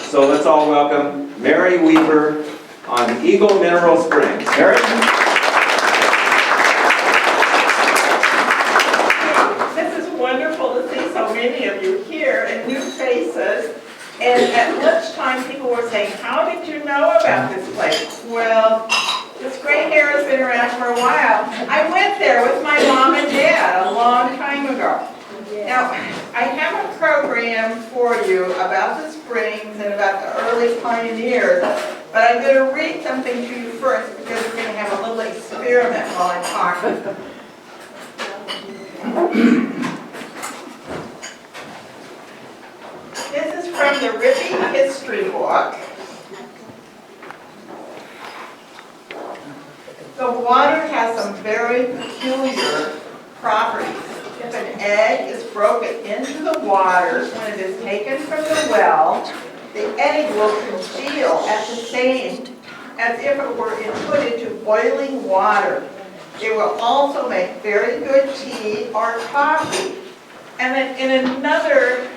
So let's all welcome Mary Weaver on Eagle Mineral Springs. Mary? This is wonderful to see so many of you here and new faces. And at lunchtime, people were saying, how did you know about this place? Well, this gray hair has been around for a while. I went there with my mom and dad a long time ago. Now, I have a program for you about the springs and about the early pioneers, but I'm going to read something to you first because we're going to have a little experiment while I'm talking. This is from the Rippy History book. The water has some very peculiar properties. If an egg is broken into the water when it is taken from the well, the egg will congeal at the same as if it were put into boiling water. It will also make very good tea or coffee. And then in another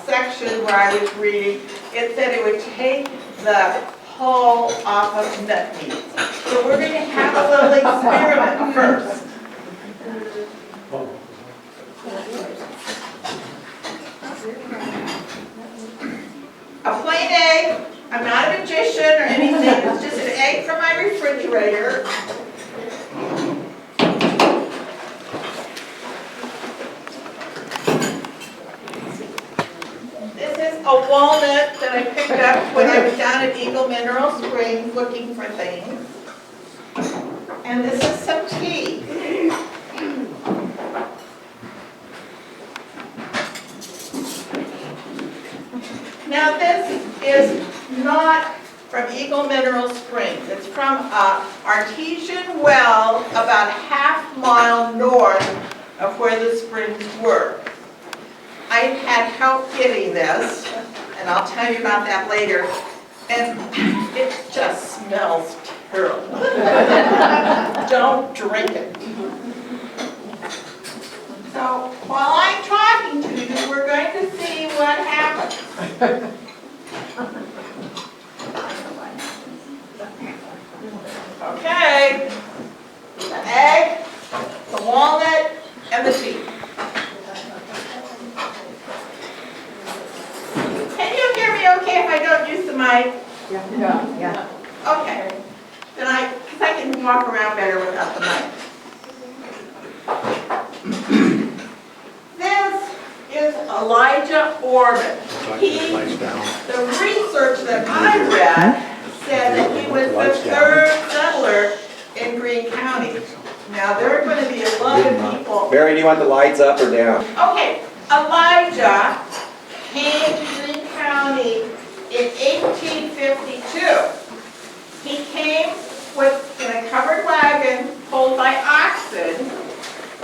section where I was reading, it said it would take the hull off of nut meat. So we're going to have a little experiment first. A plain egg. I'm not a magician or anything. It's just an egg from my refrigerator. This is a walnut that I picked up when I was down at Eagle Mineral Springs looking for things. And this is some tea. Now this is not from Eagle Mineral Springs. It's from an artesian well about a half-mile north of where the springs were. I had help getting this, and I'll tell you about that later. And it just smells terrible. Don't drink it. So while I'm talking to you, we're going to see what happens. Okay, the egg, the walnut, and the tea. Can you hear me okay if I don't use the mic? Yeah. Okay. Then because I can walk around better without the mic. This is Elijah Orman. The research that I read said that he was the third settler in Greene County. Now there are going to be a lot of people. Mary, do you want the lights up or down? Okay, Elijah came to Greene County in 1852. He came in a covered wagon pulled by oxen,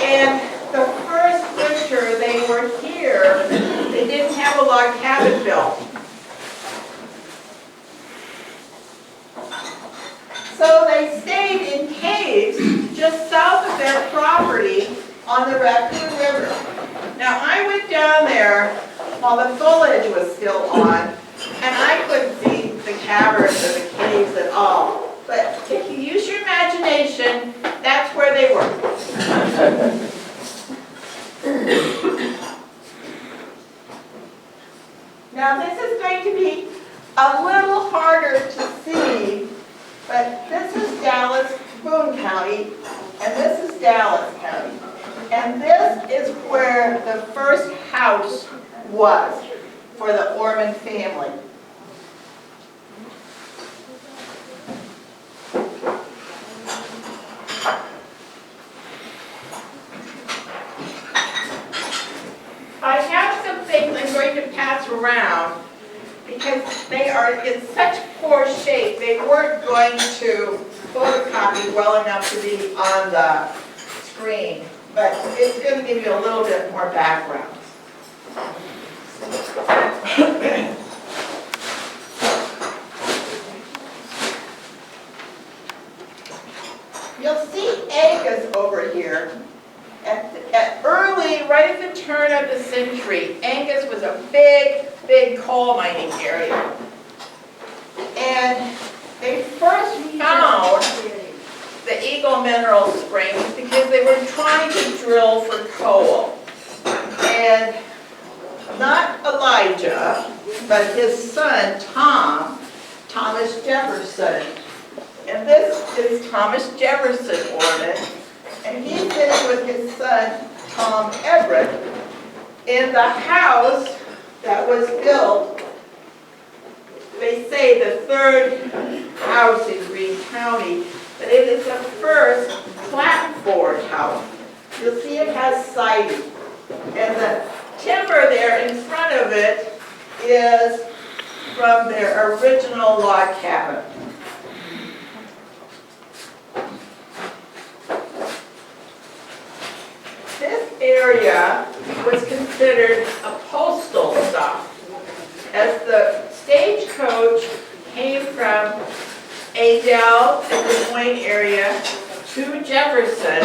and the first winter they were here, they didn't have a log cabin built. So they stayed in caves just south of their property on the Raccoon River. Now I went down there while the foliage was still on, and I couldn't see the caverns or the caves at all. But if you use your imagination, that's where they were. Now this is going to be a little harder to see, but this is Dallas, Boone County, and this is Dallas County. And this is where the first house was for the Orman family. I have some things I'm going to pass around because they are in such poor shape, they weren't going to photocopy well enough to be on the screen. But it's going to give you a little bit more background. You'll see Angus over here. Right at the turn of the century, Angus was a big big coal mining area. And they first found the Eagle Mineral Springs because they were trying to drill for coal. And not Elijah, but his son, Thomas Jefferson. And this is Thomas Jefferson Orman. And he's living with his son, Tom Everett, in the house that was built, they say the third house in Greene County, but it is the first clapboard house. You'll see it has siding. And the timber there in front of it is from their original log cabin. This area was considered a postal stop, as the stagecoach came from Adel and Des Moines area to Jefferson.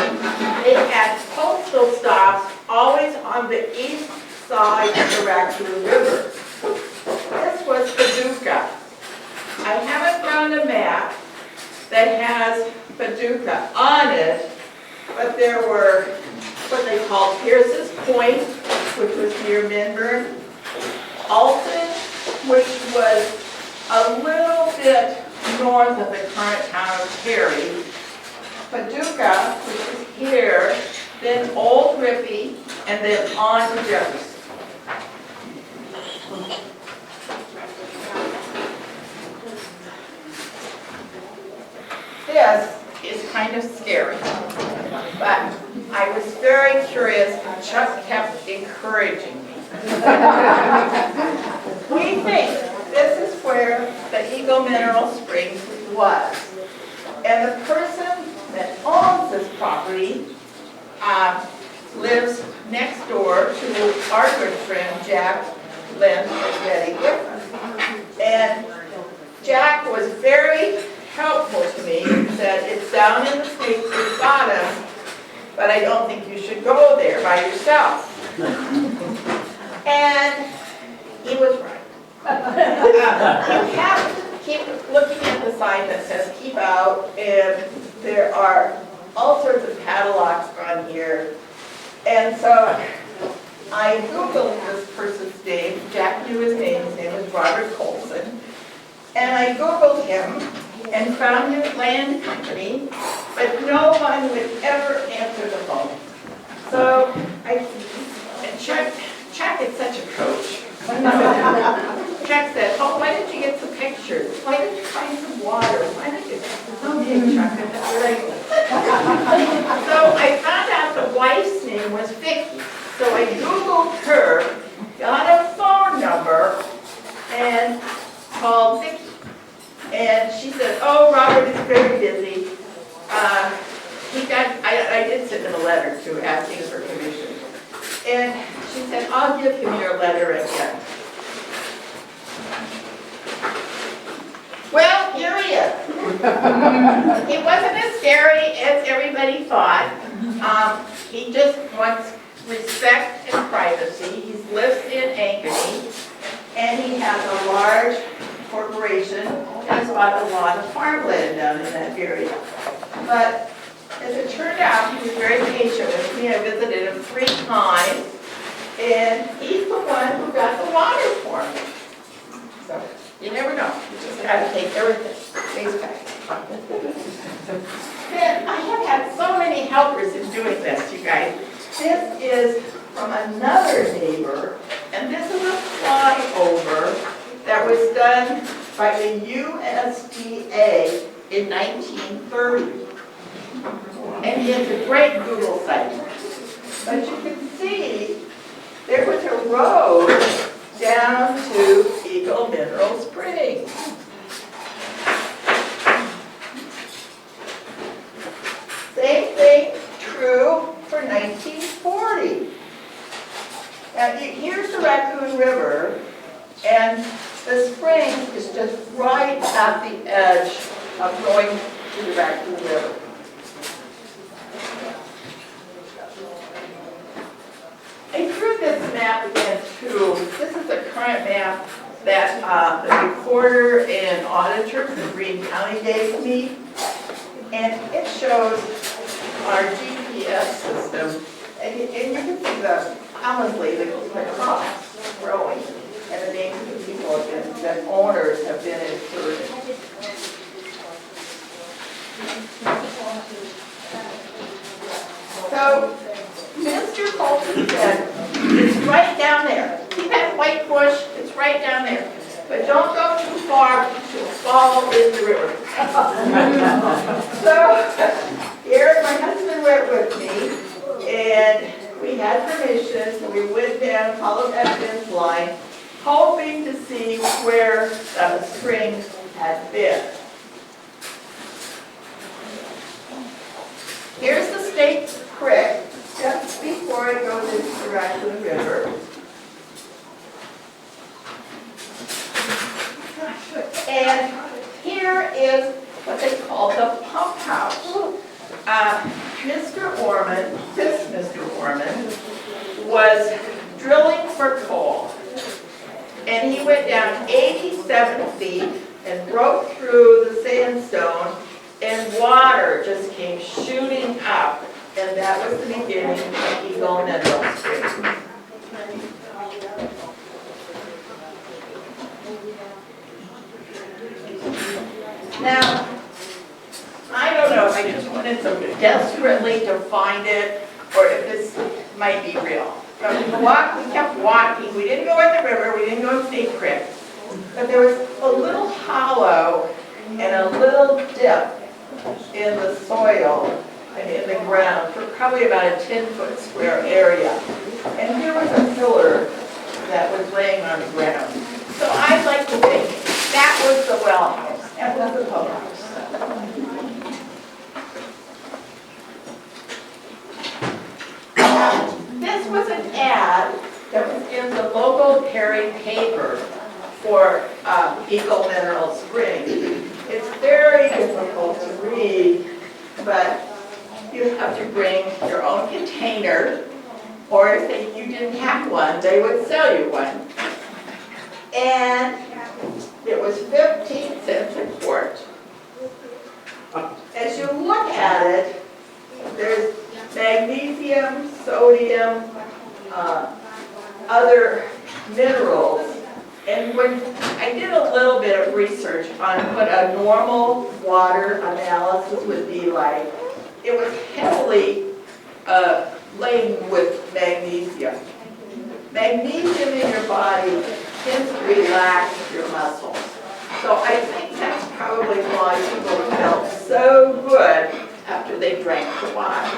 They had postal stops always on the east side of the Raccoon River. This was Paducah. I haven't found a map that has Paducah on it, but there were what they called Pierce's Point, which was near Minburn, Alton, which was a little bit north of the current town of Cary, Paducah, which is here, then Old Rippy, and then on to Jefferson. This is kind of scary, but I was very curious and Chuck kept encouraging me. We think this is where the Eagle Mineral Springs was. And the person that owns this property lives next door to our good friend Jack, Lynn, and Betty Griffin. And Jack was very helpful to me. He said, it's down in the Snake Creek bottom, but I don't think you should go there by yourself. And he was right. You have to keep looking at the sign that says keep out, and there are all sorts of padlocks on here. And so I Googled this person's name. Jack knew his name was Robert Colson. And I Googled him and found his land company, but no one would ever answer the phone. So and Chuck is such a coach. Chuck said, oh, why didn't you get some pictures? Why didn't you find some water? Why didn't you? Okay, Chuck, that's right. So I found out the wife's name was Vicky. So I Googled her, got a phone number, and called Vicky. And she said, oh, Robert is very busy. I did send him a letter too, asking for permission. And she said, I'll give him your letter again. Well, here he is. He wasn't as scary as everybody thought. He just wants respect and privacy. He lives in Ankeny, and he has a large corporation and has bought a lot of farmland down in that area. But as it turned out, he was very patient with me. I visited him 3 times, and he's the one who got the water for me. So you never know. You just got to take everything. Face back. Then I have had so many helpers in doing this, you guys. This is from another neighbor, and this is a flyover that was done by the USDA in 1930. And it's a great Google site. But you can see there was a road down to Eagle Mineral Springs. Same thing true for 1940. Now here's the Raccoon River, and the spring is just right at the edge of going to the Raccoon River. I drew this map again too. This is a current map that the recorder and auditor from Greene County gave me. And it shows our GPS system. And you can see the, honestly, the crops growing and the names of the people that owners have been inserted. So, Mr. Colton said, it's right down there. See that white bush? It's right down there. But don't go too far, you'll fall in the river. So, here my husband went with me, and we had permission, so we went down, followed that fence line, hoping to see where the spring had been. Here's the state creek, just before it goes into the Raccoon River. And here is what they call the pump house. Mr. Orman, this Mr. Orman, was drilling for coal. And he went down 87 feet and broke through the sandstone, and water just came shooting up. And that was the beginning of Eagle Mineral Spring. Now, I don't know if I just wanted so desperately to find it, or if this might be real. But we kept walking. We didn't go in the river, we didn't go in State Creek. But there was a little hollow and a little dip in the soil and in the ground for probably about a 10-foot square area. And here was a pillar that was laying on the ground. So I'd like to think that was the well house. That was the pump house. This was an ad that was in the local Perry paper for Eagle Mineral Spring. It's very difficult to read, but you have to bring your own container, or if you didn't have one, they would sell you one. And it was 15 cents a quart. As you look at it, there's magnesium, sodium, other minerals. And when I did a little bit of research on what a normal water analysis would be like, it was heavily laden with magnesium. Magnesium in your body tends to relax your muscles. So I think that's probably why people felt so good after they drank the water.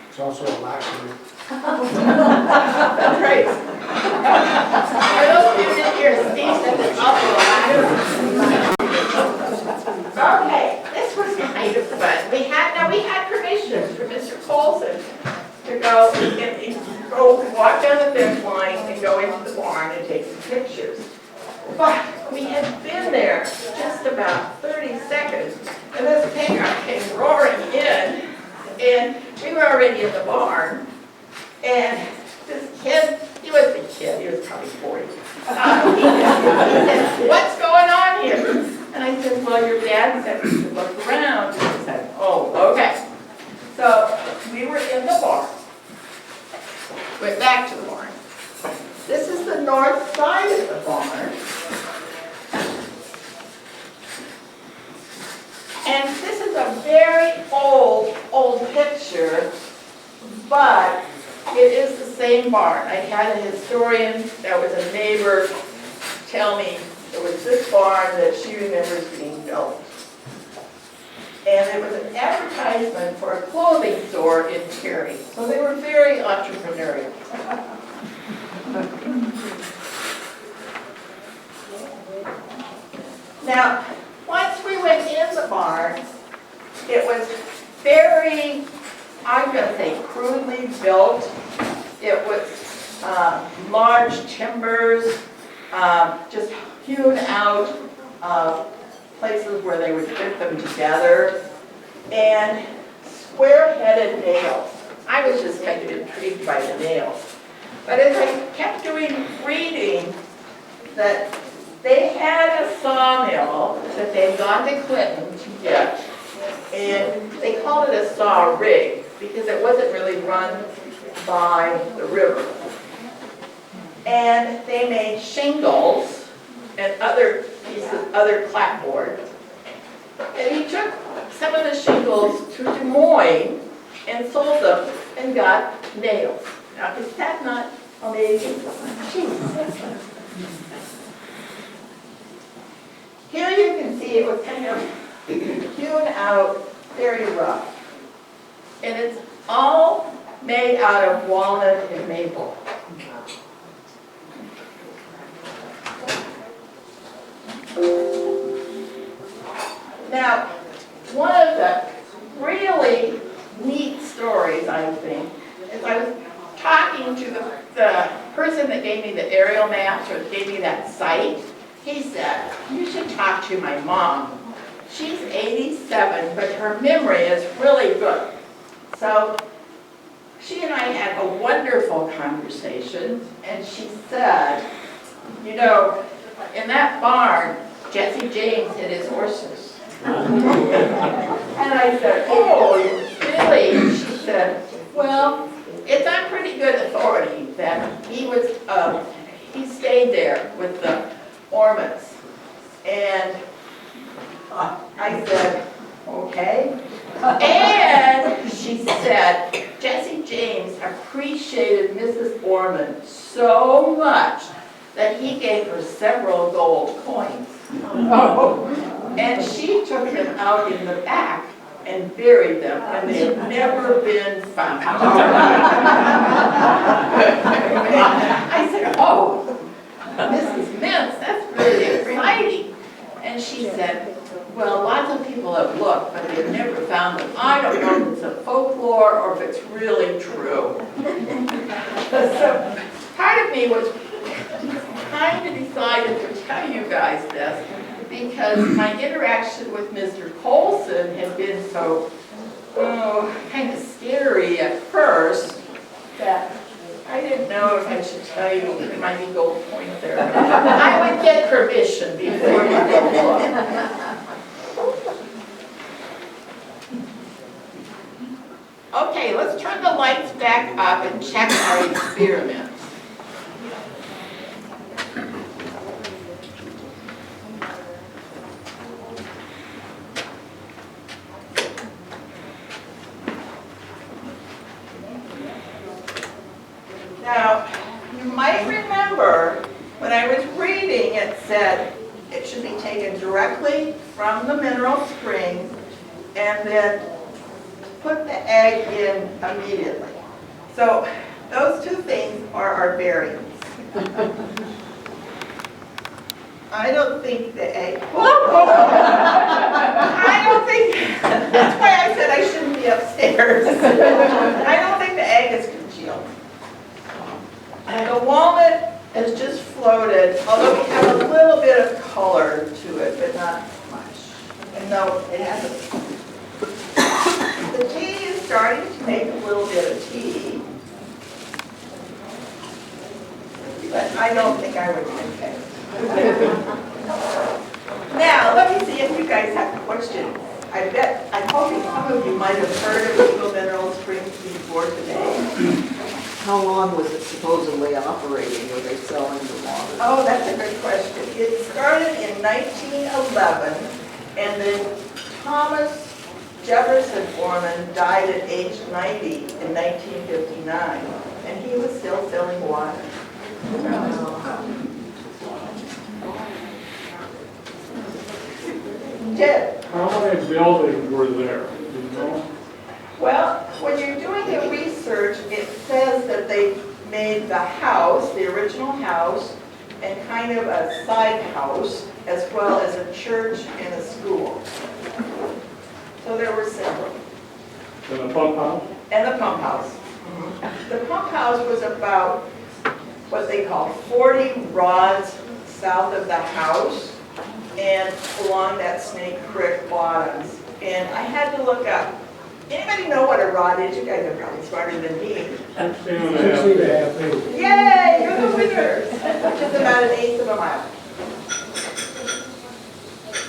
It's also a laxative. That's right. For those of you who didn't hear, Steve said it's also a laxative. Okay, this was kind of fun. We had permission from Mr. Colson to go walk down the fence line and go into the barn and take some pictures. But we had been there just about 30 seconds, and this pickup came roaring in, and we were already in the barn, and this kid, he was probably 40. He said, "What's going on here?" And I said, "Well, your dad said we should look around." And he said, "Oh, okay." So we were in the barn. Went back to the barn. This is the north side of the barn. And this is a very old picture, but it is the same barn. I had a historian that was a neighbor tell me it was this barn that she remembers being built. And it was an advertisement for a clothing store in Cary. So they were very entrepreneurial. Now, once we went in the barn, it was very, I'm going to say, crudely built. It was large timbers, just hewn out places where they would fit them together. And square-headed nails. I was just kind of intrigued by the nails. But as I kept reading, that they had a sawmill that they'd gone to Clinton to get, and they called it a saw rig because it wasn't really run by the river. And they made shingles and other pieces, other clapboard. And he took some of the shingles to Des Moines and sold them and got nails. Now, is that not amazing? Jeez. Here you can see it was kind of hewn out, very rough. And it's all made out of walnut and maple. Now, one of the really neat stories, I think, is I was talking to the person that gave me the aerial maps or gave me that site. He said, you should talk to my mom. She's 87, but her memory is really good. So she and I had a wonderful conversation, and she said, you know, in that barn, Jesse James hid his horses. And I said, oh, really? She said, well, it's on pretty good authority that he stayed there with the Ormonds. And I said, okay. And she said, Jesse James appreciated Mrs. Ormond so much that he gave her several gold coins. And she took them out in the back and buried them, and they've never been found. I said, oh, Mrs. Mintz, that's really exciting. And she said, well, lots of people have looked, but they've never found them. I don't know if it's a folklore or if it's really true. So part of me was kind of decided to tell you guys this because my interaction with Mr. Colson had been so kind of scary at first that I didn't know if I should tell you there might be gold coins there. I would get permission before you go look. Okay, let's turn the lights back up and check our experiments. Now, you might remember when I was reading it said it should be taken directly from the mineral spring and then put the egg in immediately. So those two things are our variants. I don't think the egg, I don't think, that's why I said I shouldn't be upstairs. I don't think the egg is congealed. The walnut has just floated, although we have a little bit of color to it, but not much. And no, it hasn't. The tea is starting to make a little bit of tea, but I don't think I would drink it. Now, let me see if you guys have questions. I'm hoping some of you might have heard of Eagle Mineral Springs before today. How long was it supposedly operating? Were they selling the water? Oh, that's a good question. It started in 1911, and then Thomas Jefferson Ormond died at age 90 in 1959, and he was still selling water. Ted? How many buildings were there? Do you know? Well, when you're doing the research, it says that they made the house, the original house, and kind of a side house, as well as a church and a school. So there were several. In the pump house? And the pump house. The pump house was about what they call 40 rods south of the house and along that Snake Creek bottoms. And I had to look up Anybody know what a rod is? You guys are probably smarter than me. 6.5 feet. Yay, you're the winners. Which is about 1/8 of a mile.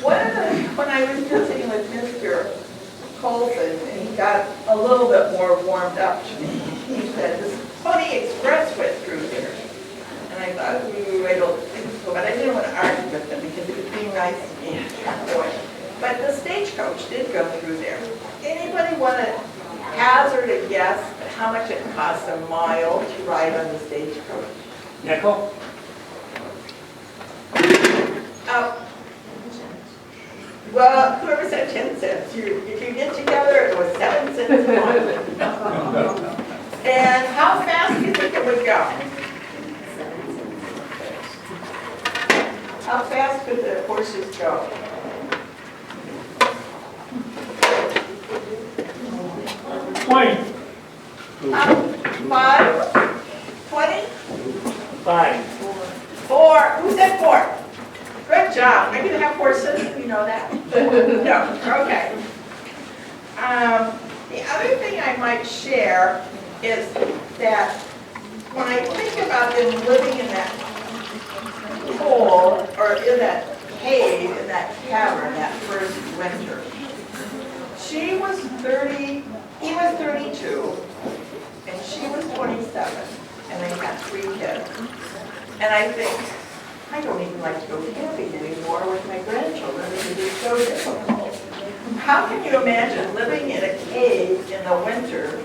When I was visiting with Mr. Colson, and he got a little bit more warmed up to me, he said, this Pony Express went through here. And I thought, ooh, I don't think so, but I didn't want to argue with him because he was being nice to me. But the stagecoach did go through there. Anybody want to hazard a guess at how much it costs a mile to ride on the stagecoach? Nickel? Well, whoever said 10 cents, if you get together, it was 7 cents a mile. And how fast do you think it would go? How fast could the horses go? 20. 5? 20? 5. 4? Who said 4? Good job. Are you gonna have horses? You know that? No. Okay. The other thing I might share is that when I think about them living in that hole or in that cave, in that cavern that first winter, she was 30, he was 32, and she was 27, and they had 3 kids. And I think, I don't even like to go camping anymore with my grandchildren because it is so difficult. How can you imagine living in a cave in the winter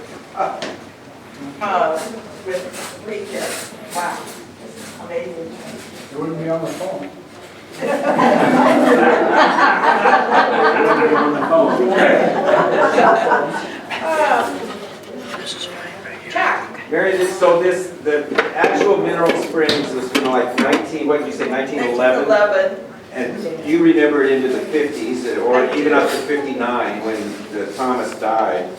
with 3 kids? Wow, this is amazing. You wouldn't be on the phone. Chuck, Mary, the actual mineral springs was, like 19, what did you say, 1911? 1911. And you remember it into the 50s, or even up to 59 when Thomas died.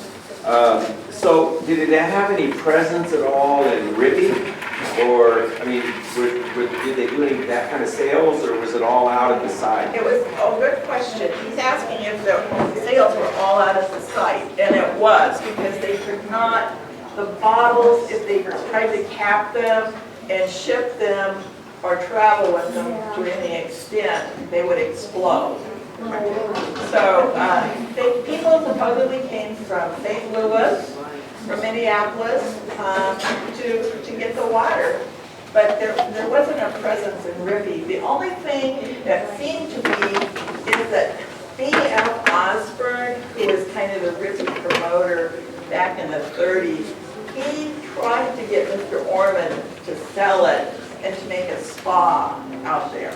So did it have any presence at all in Ribby? Or, I mean, did they do any that kind of sales, or was it all out at the site? It was, good question. He's asking if the sales were all out of the site, and it was, because they could not, the bottles, if they tried to cap them and ship them or travel with them to any extent, they would explode. So people supposedly came from St. Louis, from Minneapolis, to get the water. But there wasn't a presence in Ribby. The only thing that seemed to be is that B.F. Osborne, who was kind of the Ribby promoter back in the 30s, he tried to get Mr. Orman to sell it and to make a spa out there.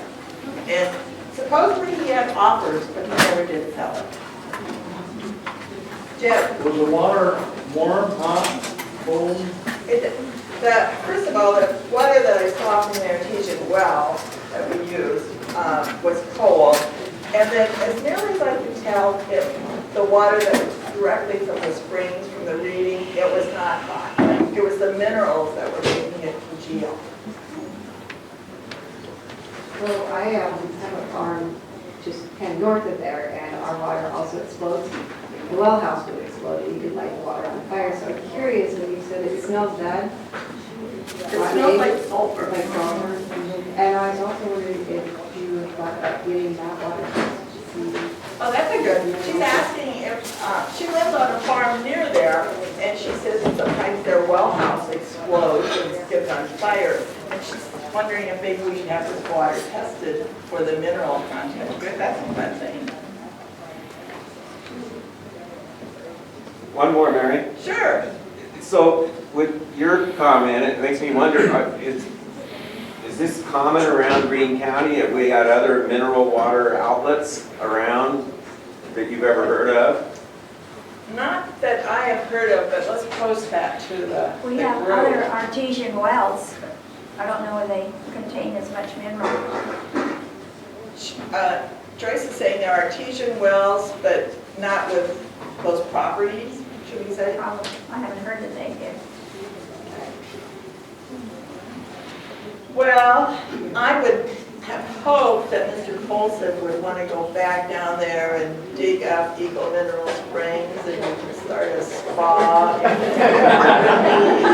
And supposedly he had offers, but he never did sell it. Jim? Was the water warm, hot, cold? First of all, the water that I saw from the artesian well that we used was cold. And then as nearly as I could tell, the water that was directly from the springs, from the reading, it was not hot. It was the minerals that were making it congeal. Well, I have a farm just kind of north of there, and our water also explodes. The well house would explode, and you could light the water on fire. So I'm curious, when you said it smells bad. It smells like sulfur. Like sulfur. And I was also wondering if you had thought about getting that water. Oh, that's a good. She's asking if she lives on a farm near there, and she says that sometimes their well house explodes and gets on fire. And she's wondering if maybe we should have this water tested for the mineral content. Good, that's a fun thing. One more, Mary. Sure. So with your comment, it makes me wonder, is this common around Greene County? Have we got other mineral water outlets around that you've ever heard of? Not that I have heard of, but let's post that to the We the have group. other artesian wells. I don't know whether they contain as much mineral. Joyce is saying there are artesian wells, but not with those properties, should we say? Probably, I haven't heard that they did. Well, I would have hoped that Mr. Colson would want to go back down there and dig up Eagle Mineral Springs, and we can start a and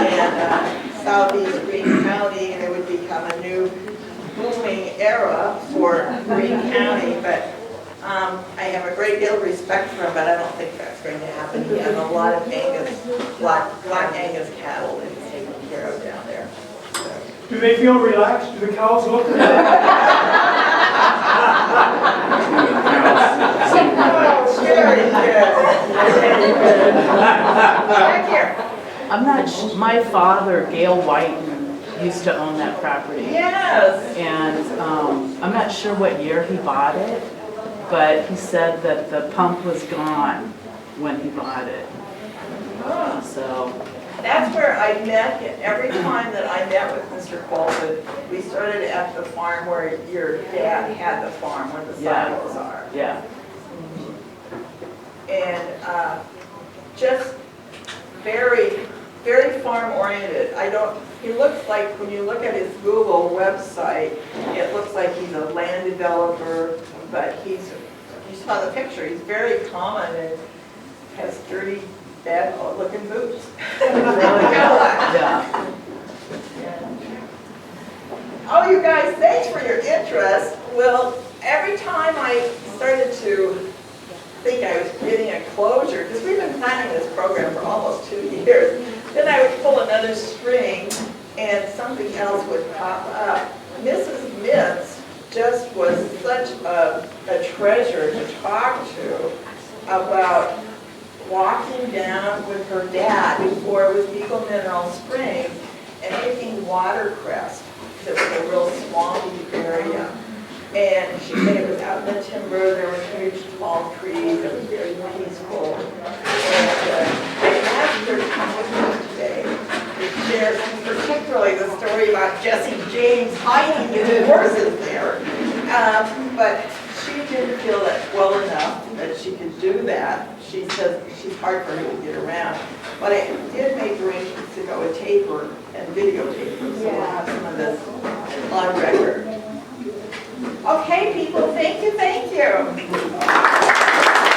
southeast Greene County, and it would become a new booming era for Greene County, but I have a great deal of respect for him, but I don't think that's going to happen. He has a lot of black Angus cattle that he's taking care of down there. Do they feel relaxed? Do the cows look at Very good. Back here. I'm not, my father, Gail Whiten, used to own that property. Yes. And I'm not sure what year he bought it, but he said that the pump was gone when he bought it. So, That's where I met him. Every time that I met with Mr. Colvin, we started at the farm where your dad had the farm, where the silos are. yeah. And just very, very farm oriented. He looks like, when you look at his Google website, it looks like he's a land developer, but you saw the picture, he's very common and has dirty, bad looking boots. Yeah. Oh, you guys, thanks for your interest. Well, every time I started to think I was getting a closure, because we've been planning this program for almost 2 years, then I would pull another string and something else would pop up. Mrs. Mintz just was such a treasure to talk to about walking down with her dad before it was Eagle Mineral Springs and picking watercress. It was a real swampy area. And she said it was out in the timber, there were huge tall trees, it was very peaceful. And I asked her to come with me today to share particularly the story about Jesse James hiding his horses there. But she didn't feel that well enough that she could do that. She says she's hard for her to get around. But I did make arrangements to go and tape her and videotape her, so we'll have some of this on record. Okay, people, thank you, thank you.